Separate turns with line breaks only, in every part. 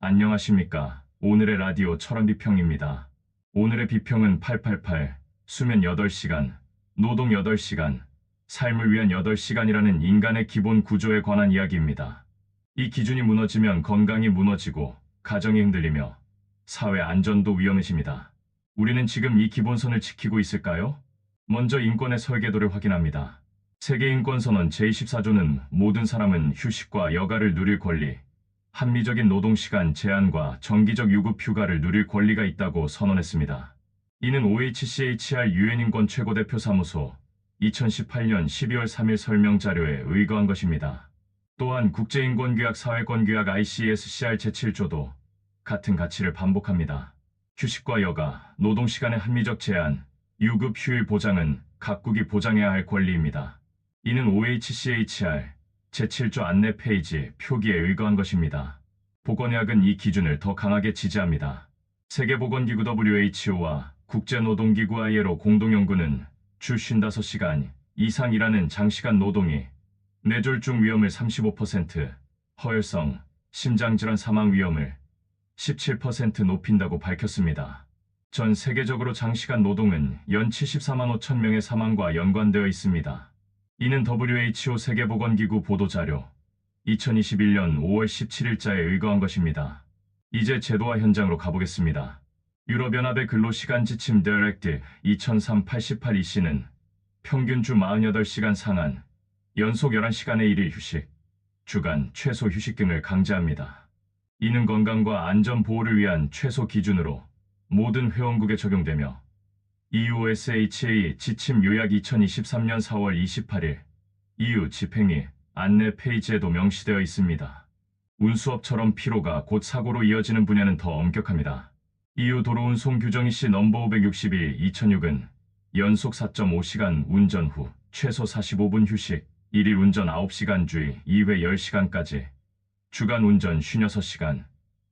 안녕하십니까. 오늘의 라디오 철원 비평입니다. 오늘의 비평은 888, 수면 8시간, 노동 8시간, 삶을 위한 8시간이라는 인간의 기본 구조에 관한 이야기입니다. 이 기준이 무너지면 건강이 무너지고 가정이 흔들리며 사회 안전도 위험해집니다. 우리는 지금 이 기본선을 지키고 있을까요? 먼저 인권의 설계도를 확인합니다. 세계인권선언 제24조는 모든 사람은 휴식과 여가를 누릴 권리, 합리적인 노동시간 제한과 정기적 유급 휴가를 누릴 권리가 있다고 선언했습니다. 이는 OHCHR 유엔인권 최고대표사무소 2018년 12월 3일 설명 자료에 의거한 것입니다. 또한 국제인권규약 사회권규약 ICSCR 제7조도 같은 가치를 반복합니다. 휴식과 여가, 노동시간의 합리적 제한, 유급 휴일 보장은 각국이 보장해야 할 권리입니다. 이는 OHCHR 제7조 안내 페이지 표기에 의거한 것입니다. 보건의학은 이 기준을 더 강하게 지지합니다. 세계보건기구 WHO와 국제노동기구 ILO 공동연구는 주 55시간 이상 일하는 장시간 노동이 뇌졸중 위험을 35%, 허혈성, 심장질환 사망 위험을 17% 높인다고 밝혔습니다. 전 세계적으로 장시간 노동은 연 74만 5천 명의 사망과 연관되어 있습니다. 이는 WHO 세계보건기구 보도자료 2021년 5월 17일자에 의거한 것입니다. 이제 제도화 현장으로 가보겠습니다. 유럽연합의 근로시간 지침 디렉티브 2003-88 EC는 평균 주 48시간 상한, 연속 11시간의 1일 휴식, 주간 최소 휴식 등을 강제합니다. 이는 건강과 안전 보호를 위한 최소 기준으로 모든 회원국에 적용되며 EUSHA 지침 요약 2023년 4월 28일 EU 집행위 안내 페이지에도 명시되어 있습니다. 운수업처럼 피로가 곧 사고로 이어지는 분야는 더 엄격합니다. EU 도로운송 규정 EC 넘버 562 2006은 연속 4.5시간 운전 후 최소 45분 휴식, 1일 운전 9시간 주의 2회 10시간까지, 주간 운전 56시간,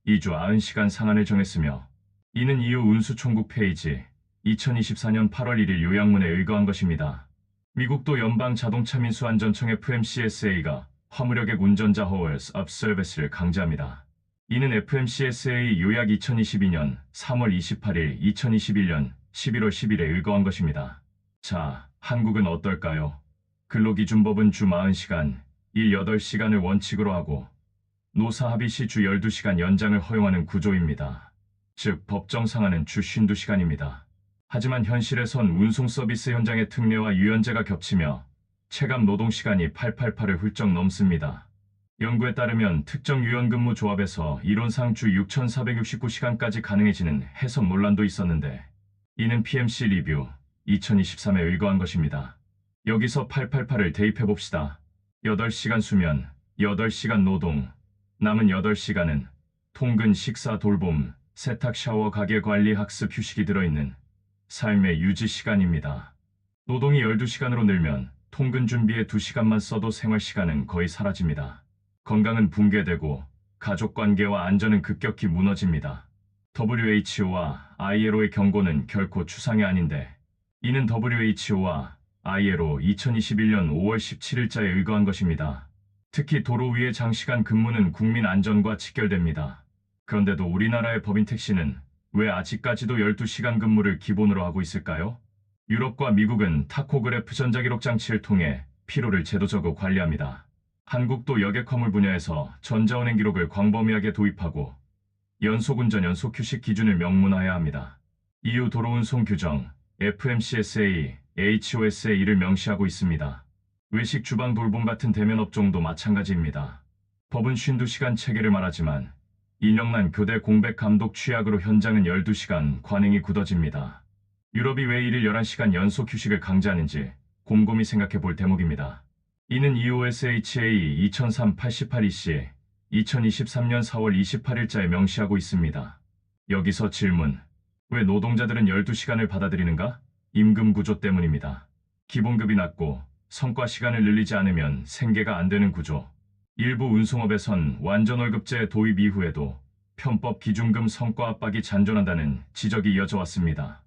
2주 90시간 상한을 정했으며 이는 EU 운수총국 페이지 2024년 8월 1일 요약문에 의거한 것입니다. 미국도 연방자동차민수안전청 FMCSA가 화물여객 운전자 Hours of Service를 강제합니다. 이는 FMCSA 요약 2022년 3월 28일 2021년 11월 10일에 의거한 것입니다. 자, 한국은 어떨까요? 근로기준법은 주 40시간, 일 8시간을 원칙으로 하고 노사 합의 시 주 12시간 연장을 허용하는 구조입니다. 즉, 법정 상한은 주 52시간입니다. 하지만 현실에선 운송 서비스 현장의 특례와 유연제가 겹치며 체감 노동시간이 888을 훌쩍 넘습니다. 연구에 따르면 특정 유연근무 조합에서 이론상 주 6,469시간까지 가능해지는 해석 논란도 있었는데 이는 PMC 리뷰 2023에 의거한 것입니다. 여기서 888을 대입해봅시다. 8시간 수면, 8시간 노동, 남은 8시간은 통근, 식사, 돌봄, 세탁, 샤워, 가게 관리, 학습, 휴식이 들어있는 삶의 유지 시간입니다. 노동이 12시간으로 늘면 통근 준비에 2시간만 써도 생활시간은 거의 사라집니다. 건강은 붕괴되고 가족관계와 안전은 급격히 무너집니다. WHO와 ILO의 경고는 결코 추상이 아닌데 이는 WHO와 ILO 2021년 5월 17일자에 의거한 것입니다. 특히 도로 위의 장시간 근무는 국민 안전과 직결됩니다. 그런데도 우리나라의 법인 택시는 왜 아직까지도 12시간 근무를 기본으로 하고 있을까요? 유럽과 미국은 타코그래프 전자기록 장치를 통해 피로를 제도적으로 관리합니다. 한국도 여객 화물 분야에서 전자운행 기록을 광범위하게 도입하고 연속운전 연속휴식 기준을 명문화해야 합니다. EU 도로운송 규정 FMCSA, HOSA를 명시하고 있습니다. 외식, 주방, 돌봄 같은 대면 업종도 마찬가지입니다. 법은 52시간 체계를 말하지만 인력난 교대 공백 감독 취약으로 현장은 12시간 관행이 굳어집니다. 유럽이 왜 1일 11시간 연속 휴식을 강제하는지 곰곰이 생각해 볼 대목입니다. 이는 EUSHA 2003-88EC 2023년 4월 28일자에 명시하고 있습니다. 여기서 질문. 왜 노동자들은 12시간을 받아들이는가? 임금 구조 때문입니다. 기본급이 낮고 성과 시간을 늘리지 않으면 생계가 안 되는 구조. 일부 운송업에선 완전월급제 도입 이후에도 편법 기준금 성과 압박이 잔존한다는 지적이 이어져 왔습니다.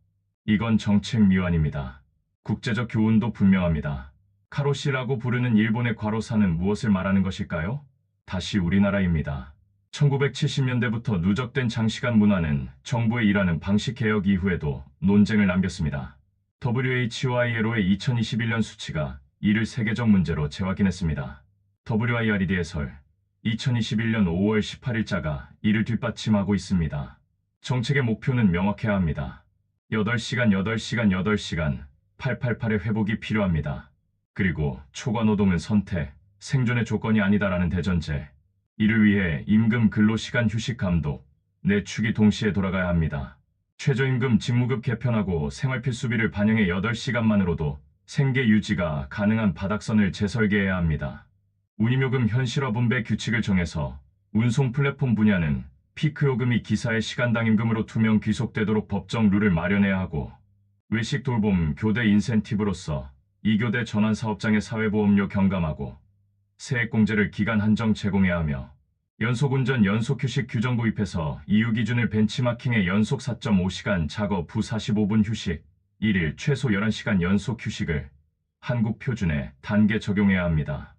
이건 정책 미완입니다. 국제적 교훈도 분명합니다. 카로시라고 부르는 일본의 과로사는 무엇을 말하는 것일까요? 다시 우리나라입니다. 1970년대부터 누적된 장시간 문화는 정부의 일하는 방식 개혁 이후에도 논쟁을 남겼습니다. WHO의 2021년 수치가 이를 세계적 문제로 재확인했습니다. WIRED 해설 2021년 5월 18일자가 이를 뒷받침하고 있습니다. 정책의 목표는 명확해야 합니다. 8시간, 8시간, 8시간, 888의 회복이 필요합니다. 그리고 초과 노동은 선택, 생존의 조건이 아니다라는 대전제. 이를 위해 임금, 근로시간, 휴식 감독, 네 축이 동시에 돌아가야 합니다. 최저임금, 직무급 개편하고 생활필수비를 반영해 8시간만으로도 생계 유지가 가능한 바닥선을 재설계해야 합니다. 운임요금 현실화 분배 규칙을 정해서 운송 플랫폼 분야는 피크요금이 기사의 시간당 임금으로 투명 귀속되도록 법정 룰을 마련해야 하고, 외식 돌봄 교대 인센티브로서 2교대 전환 사업장의 사회보험료 경감하고 세액공제를 기간 한정 제공해야 하며, 연속운전 연속휴식 규정 도입해서 EU 기준을 벤치마킹해 연속 4.5시간 작업 후 45분 휴식, 1일 최소 11시간 연속 휴식을 한국 표준에 단계 적용해야 합니다.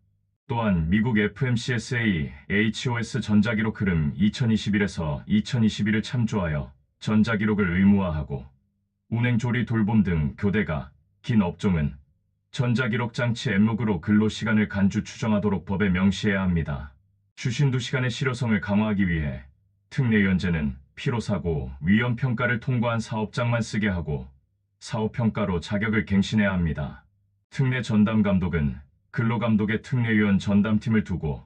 또한 미국 FMCSA HOS 전자기록 흐름 2021에서 2021을 참조하여 전자기록을 의무화하고, 운행 조리 돌봄 등 교대가 긴 업종은 전자기록 장치 앱록으로 근로시간을 간주 추정하도록 법에 명시해야 합니다. 주신 2시간의 실효성을 강화하기 위해 특례위원제는 피로사고, 위험평가를 통과한 사업장만 쓰게 하고 사업평가로 자격을 갱신해야 합니다. 특례 전담감독은 근로감독의 특례위원 전담팀을 두고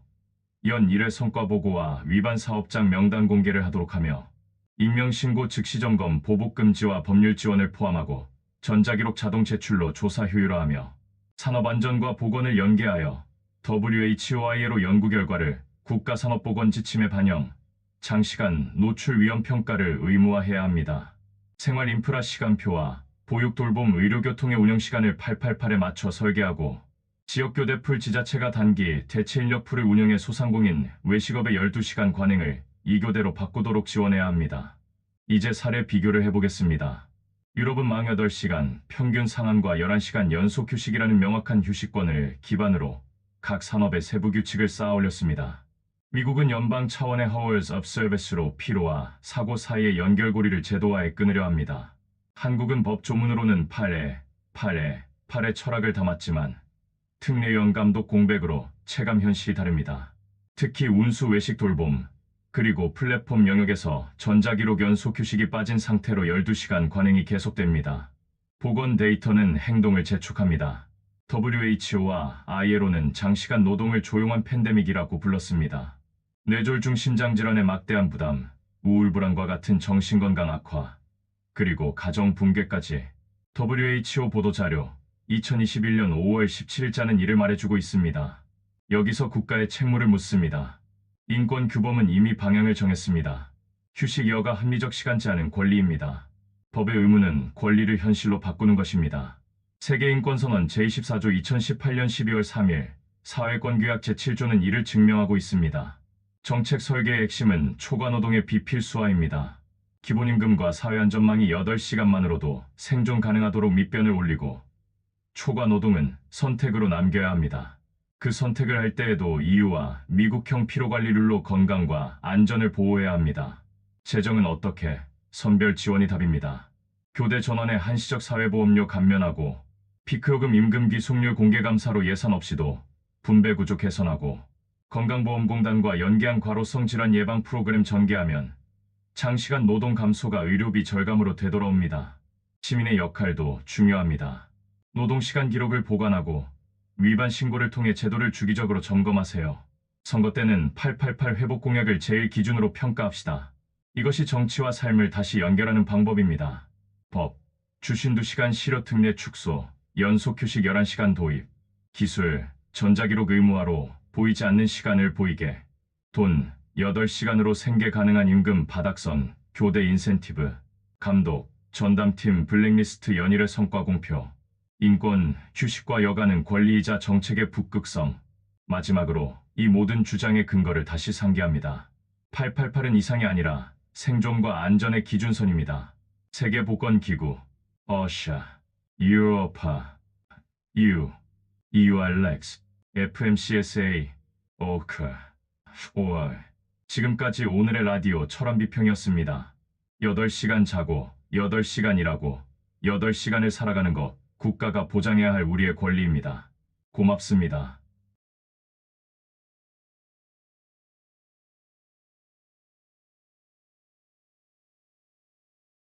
연 1회 성과보고와 위반 사업장 명단 공개를 하도록 하며, 익명신고 즉시점검 보복금지와 법률 지원을 포함하고 전자기록 자동 제출로 조사 효율화하며, 산업안전과 보건을 연계하여 WHOI로 연구 결과를 국가산업보건 지침에 반영, 장시간 노출 위험 평가를 의무화해야 합니다. 생활 인프라 시간표와 보육 돌봄 의료교통의 운영시간을 888에 맞춰 설계하고, 지역교대 풀 지자체가 단기 대체 인력 풀을 운영해 소상공인 외식업의 12시간 관행을 2교대로 바꾸도록 지원해야 합니다. 이제 사례 비교를 해보겠습니다. 유럽은 만 8시간 평균 상한과 11시간 연속 휴식이라는 명확한 휴식권을 기반으로 각 산업의 세부 규칙을 쌓아 올렸습니다. 미국은 연방 차원의 Hours of Service로 피로와 사고 사이의 연결고리를 제도화해 끊으려 합니다. 한국은 법 조문으로는 8의 철학을 담았지만 특례위원 감독 공백으로 체감 현실이 다릅니다. 특히 운수 외식 돌봄, 그리고 플랫폼 영역에서 전자기록 연속 휴식이 빠진 상태로 12시간 관행이 계속됩니다. 보건 데이터는 행동을 재촉합니다. WHO와 ILO는 장시간 노동을 조용한 팬데믹이라고 불렀습니다. 뇌졸중 심장질환의 막대한 부담, 우울불안과 같은 정신건강 악화, 그리고 가정 붕괴까지. WHO 보도자료 2021년 5월 17일자는 이를 말해주고 있습니다. 여기서 국가의 책무를 묻습니다. 인권규범은 이미 방향을 정했습니다. 휴식여가 합리적 시간제한은 권리입니다. 법의 의무는 권리를 현실로 바꾸는 것입니다. 세계인권선언 제24조 2018년 12월 3일 사회권규약 제7조는 이를 증명하고 있습니다. 정책 설계의 핵심은 초과노동의 비필수화입니다. 기본임금과 사회안전망이 8시간만으로도 생존 가능하도록 밑변을 올리고, 초과노동은 선택으로 남겨야 합니다. 그 선택을 할 때에도 EU와 미국형 피로관리룰로 건강과 안전을 보호해야 합니다. 재정은 어떻게? 선별 지원이 답입니다. 교대 전환의 한시적 사회보험료 감면하고, 피크요금 임금 기속률 공개 감사로 예산 없이도 분배 구조 개선하고, 건강보험공단과 연계한 과로성 질환 예방 프로그램 전개하면 장시간 노동 감소가 의료비 절감으로 되돌아옵니다. 시민의 역할도 중요합니다. 노동시간 기록을 보관하고 위반 신고를 통해 제도를 주기적으로 점검하세요. 선거 때는 888 회복 공약을 제일 기준으로 평가합시다. 이것이 정치와 삶을 다시 연결하는 방법입니다. 법, 주신 2시간 실효 특례 축소, 연속 휴식 11시간 도입, 기술, 전자기록 의무화로 보이지 않는 시간을 보이게, 돈, 8시간으로 생계 가능한 임금 바닥선, 교대 인센티브, 감독, 전담팀 블랙리스트 연일의 성과 공표, 인권, 휴식과 여가는 권리이자 정책의 북극성. 마지막으로 이 모든 주장의 근거를 다시 상기합니다. 888은 이상이 아니라 생존과 안전의 기준선입니다. 세계보건기구, OSHA, 유로파, EURLEX, FMCSA, OCHA, OR, 지금까지 오늘의 라디오 철원 비평이었습니다. 8시간 자고 8시간 일하고 8시간을 살아가는 것 국가가 보장해야 할 우리의 권리입니다. 고맙습니다.